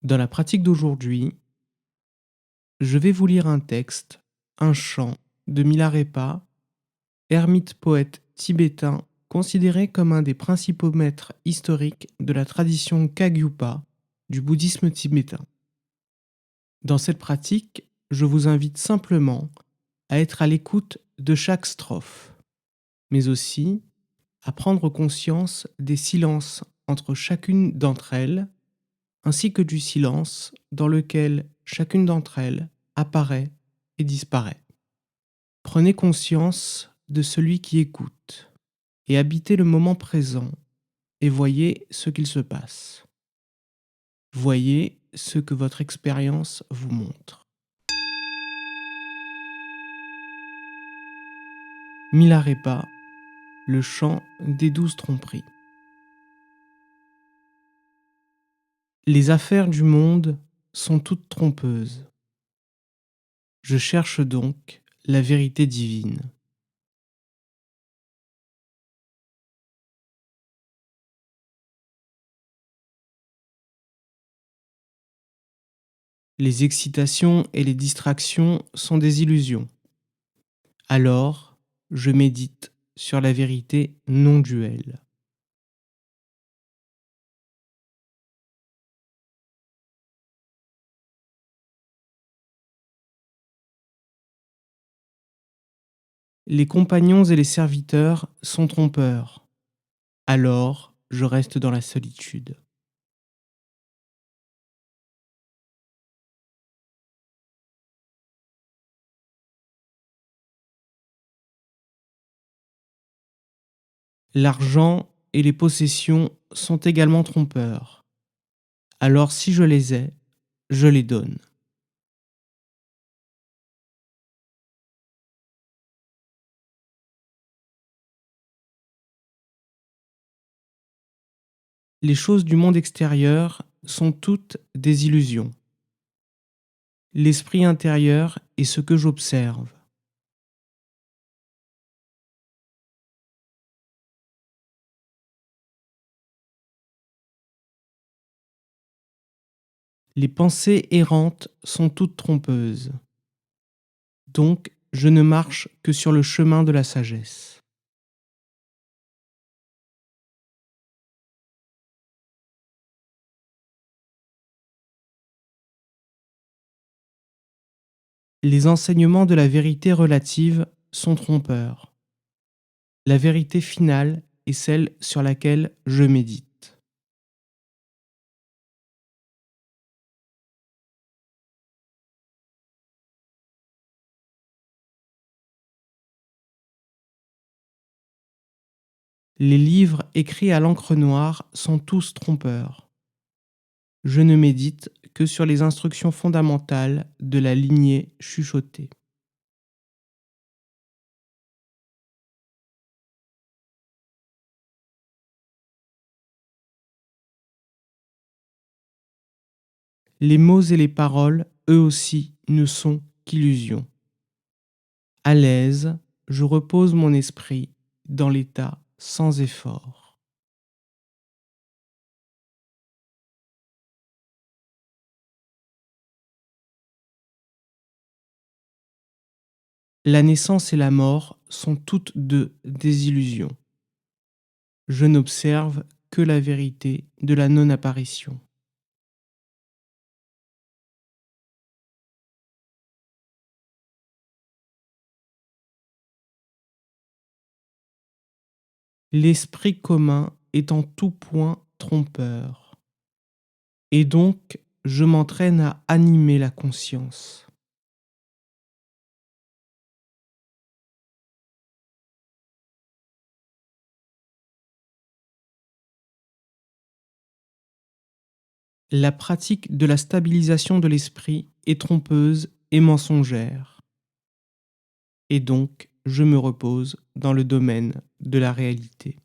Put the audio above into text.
Dans la pratique d'aujourd'hui, je vais vous lire un texte, un chant de Milarepa, ermite poète tibétain considéré comme un des principaux maîtres historiques de la tradition Kagyupa du bouddhisme tibétain. Dans cette pratique, je vous invite simplement à être à l'écoute de chaque strophe, mais aussi à prendre conscience des silences entre chacune d'entre elles, ainsi que du silence dans lequel chacune d'entre elles apparaît et disparaît. Prenez conscience de celui qui écoute et habitez le moment présent et voyez ce qu'il se passe. Voyez ce que votre expérience vous montre. Milarepa, le chant des 12 tromperies. Les affaires du monde sont toutes trompeuses. Je cherche donc la vérité divine. Les excitations et les distractions sont des illusions. Alors, je médite sur la vérité non duelle. Les compagnons et les serviteurs sont trompeurs. Alors, je reste dans la solitude. L'argent et les possessions sont également trompeurs. Alors, si je les ai, je les donne. Les choses du monde extérieur sont toutes des illusions. L'esprit intérieur est ce que j'observe. Les pensées errantes sont toutes trompeuses. Donc, je ne marche que sur le chemin de la sagesse. Les enseignements de la vérité relative sont trompeurs. La vérité finale est celle sur laquelle je médite. Les livres écrits à l'encre noire sont tous trompeurs. Je ne médite que sur les instructions fondamentales de la lignée chuchotée. Les mots et les paroles, eux aussi, ne sont qu'illusions. À l'aise, je repose mon esprit dans l'état sans effort. La naissance et la mort sont toutes deux des illusions. Je n'observe que la vérité de la non-apparition. L'esprit commun est en tout point trompeur. Et donc, je m'entraîne à animer la conscience. La pratique de la stabilisation de l'esprit est trompeuse et mensongère. Et donc, je me repose dans le domaine de la réalité.